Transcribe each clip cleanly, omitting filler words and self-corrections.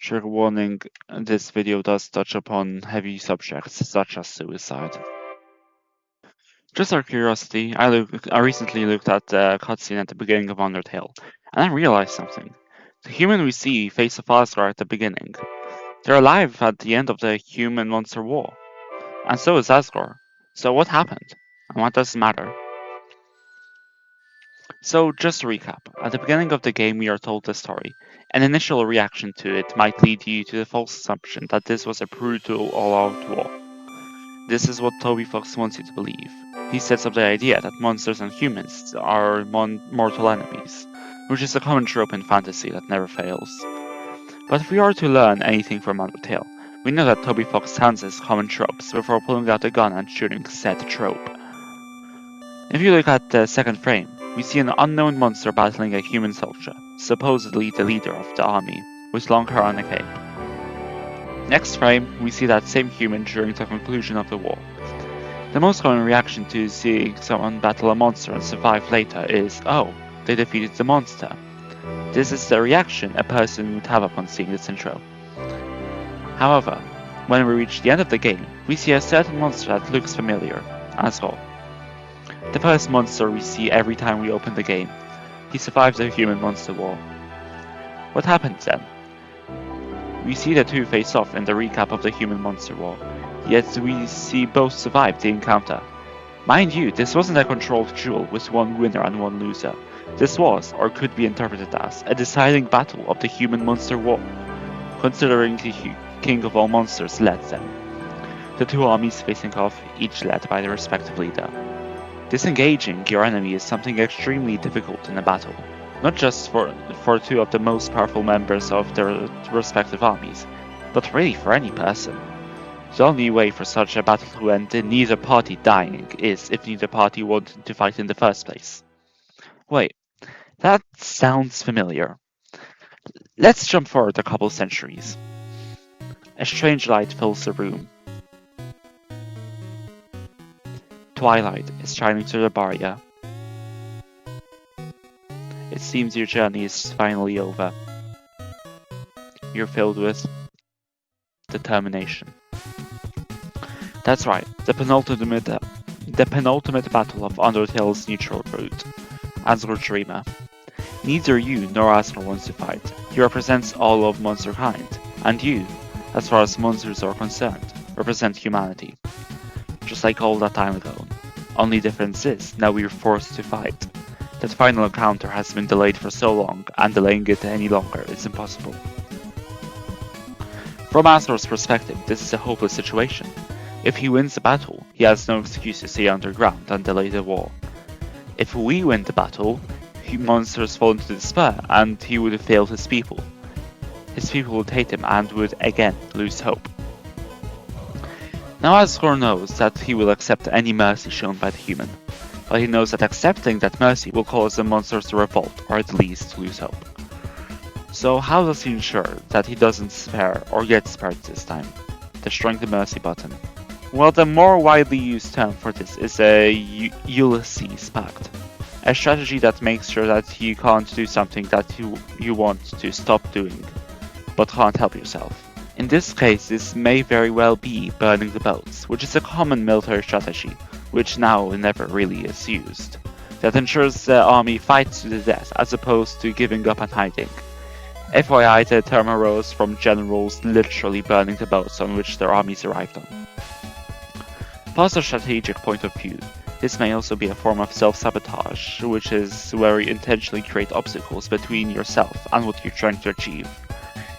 Trigger warning, this video does touch upon heavy subjects such as suicide. Just out of curiosity, I recently looked at the cutscene at the beginning of Undertale, and I realized something. The human we see face of Asgard at the beginning. They're alive at the end of the human-monster war. And so is Asgard. So what happened? And what does it matter? So just to recap, at the beginning of the game we are told the story. An initial reaction to it might lead you to the false assumption that this was a brutal all-out war. This is what Toby Fox wants you to believe. He sets up the idea that monsters and humans are mortal enemies, which is a common trope in fantasy that never fails. But if we are to learn anything from Undertale, we know that Toby Fox senses common tropes before pulling out a gun and shooting said trope. If you look at the second frame, we see an unknown monster battling a human soldier, supposedly the leader of the army, with long hair and a cape. Next frame, we see that same human during the conclusion of the war. The most common reaction to seeing someone battle a monster and survive later is, oh, they defeated the monster. This is the reaction a person would have upon seeing this intro. However, when we reach the end of the game, we see a certain monster that looks familiar, Asgore. The first monster we see every time we open the game. He survives the human-monster war. What happens then? We see the two face off in the recap of the human-monster war, yet we see both survive the encounter. Mind you, this wasn't a controlled duel with one winner and one loser. This was, or could be interpreted as, a deciding battle of the human-monster war, considering the king of all monsters led them. The two armies facing off, each led by their respective leader. Disengaging your enemy is something extremely difficult in a battle, not just for two of the most powerful members of their respective armies, but really for any person. The only way for such a battle to end in neither party dying is if neither party wanted to fight in the first place. Wait, that sounds familiar. Let's jump forward a couple centuries. A strange light fills the room. Twilight is shining through the barrier. It seems your journey is finally over. You're filled with determination. That's right, the penultimate battle of Undertale's neutral route, Asgore Dreamer. Neither you nor Asgore wants to fight. He represents all of monster kind, and you, as far as monsters are concerned, represent humanity. Just like all that time ago. Only difference is, now we're forced to fight. That final encounter has been delayed for so long, and delaying it any longer is impossible. From Asgore's perspective, this is a hopeless situation. If he wins the battle, he has no excuse to stay underground and delay the war. If we win the battle, monsters fall into despair, and he would have failed his people. His people would hate him and would again lose hope. Now Asgore knows that he will accept any mercy shown by the human, but he knows that accepting that mercy will cause the monsters to revolt, or at least lose hope. So how does he ensure that he doesn't spare or get spared this time? Destroying the mercy button. Well, the more widely used term for this is a Ulysses Pact. A strategy that makes sure that you can't do something that you want to stop doing, but can't help yourself. In this case, this may very well be burning the boats, which is a common military strategy, which now never really is used, that ensures the army fights to the death as opposed to giving up and hiding. FYI, the term arose from generals literally burning the boats on which their armies arrived on. Past a strategic point of view, this may also be a form of self-sabotage, which is where you intentionally create obstacles between yourself and what you're trying to achieve.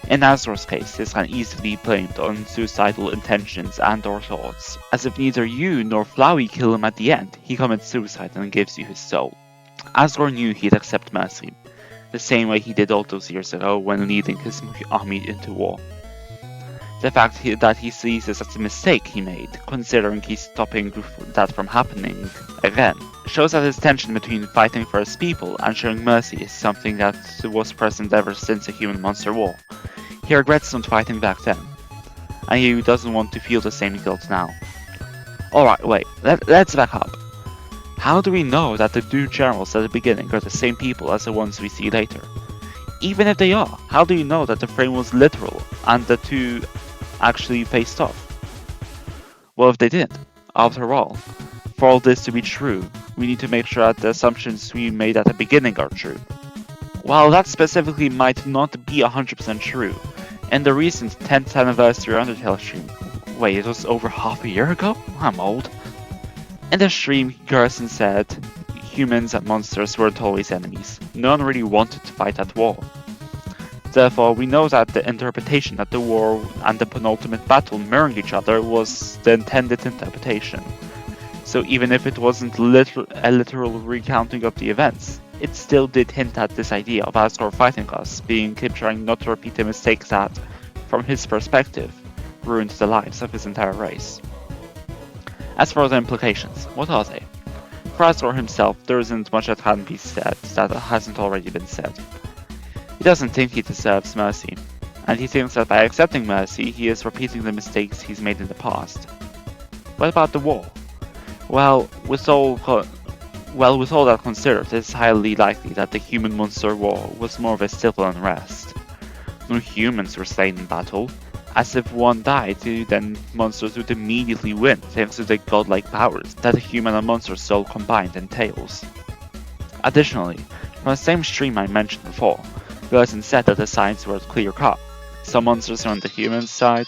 In Asgore's case, this can easily be blamed on suicidal intentions and/or thoughts, as if neither you nor Flowey kill him at the end, he commits suicide and gives you his soul. Asgore knew he'd accept mercy, the same way he did all those years ago when leading his army into war. The fact that he sees this as a mistake he made, considering he's stopping that from happening again, shows that his tension between fighting for his people and showing mercy is something that was present ever since the human-monster war. He regrets not fighting back then, and he doesn't want to feel the same guilt now. Alright, wait, let's back up. How do we know that the two generals at the beginning are the same people as the ones we see later? Even if they are, how do you know that the frame was literal and the two actually faced off. Well, if they didn't, after all, for all this to be true, we need to make sure that the assumptions we made at the beginning are true. While that specifically might not be 100% true, in the recent 10th anniversary Undertale stream, wait, it was over half a year ago? I'm old. In the stream, Garrison said humans and monsters weren't always enemies. No one really wanted to fight at war. Therefore, we know that the interpretation that the war and the penultimate battle mirroring each other was the intended interpretation. So even if it wasn't a literal recounting of the events, it still did hint at this idea of Asgore fighting us, being him trying not to repeat the mistakes that, from his perspective, ruined the lives of his entire race. As for the implications, what are they? For Asgore himself, there isn't much that can be said that hasn't already been said. He doesn't think he deserves mercy, and he thinks that by accepting mercy, he is repeating the mistakes he's made in the past. What about the war? Well, with all that considered, it's highly likely that the human-monster war was more of a civil unrest. No humans were slain in battle, as if one died, then monsters would immediately win thanks to the godlike powers that the human and monster soul combined entails. Additionally, from the same stream I mentioned before, Gerson said that the signs were clear-cut. Some monsters are on the human side,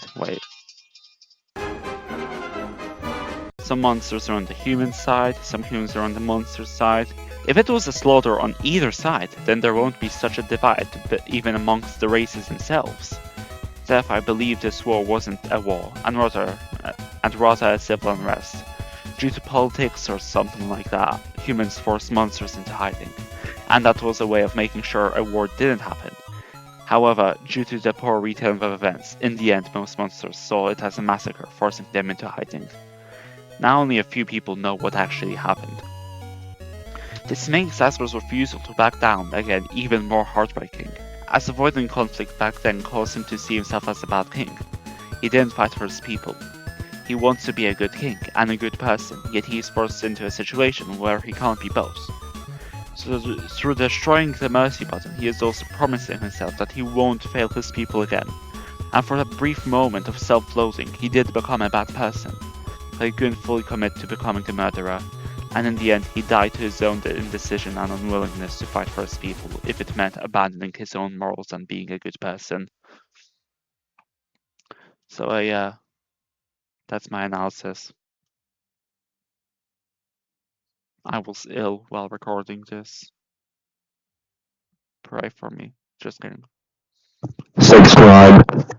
some monsters are on the human side, some humans are on the monster side. If it was a slaughter on either side, then there won't be such a divide, even amongst the races themselves. Therefore, I believe this war wasn't a war, and rather a civil unrest. Due to politics or something like that, humans forced monsters into hiding, and that was a way of making sure a war didn't happen. However, due to the poor retelling of events, in the end most monsters saw it as a massacre, forcing them into hiding. Now only a few people know what actually happened. This makes Asgore's refusal to back down again even more heartbreaking, as avoiding conflict back then caused him to see himself as a bad king. He didn't fight for his people. He wants to be a good king and a good person, yet he is forced into a situation where he can't be both. So through destroying the mercy button, he is also promising himself that he won't fail his people again. And for a brief moment of self-loathing, he did become a bad person. But he couldn't fully commit to becoming a murderer, and in the end he died to his own indecision and unwillingness to fight for his people if it meant abandoning his own morals and being a good person. So yeah, that's my analysis. I was ill while recording this. Pray for me. Just kidding. Subscribe.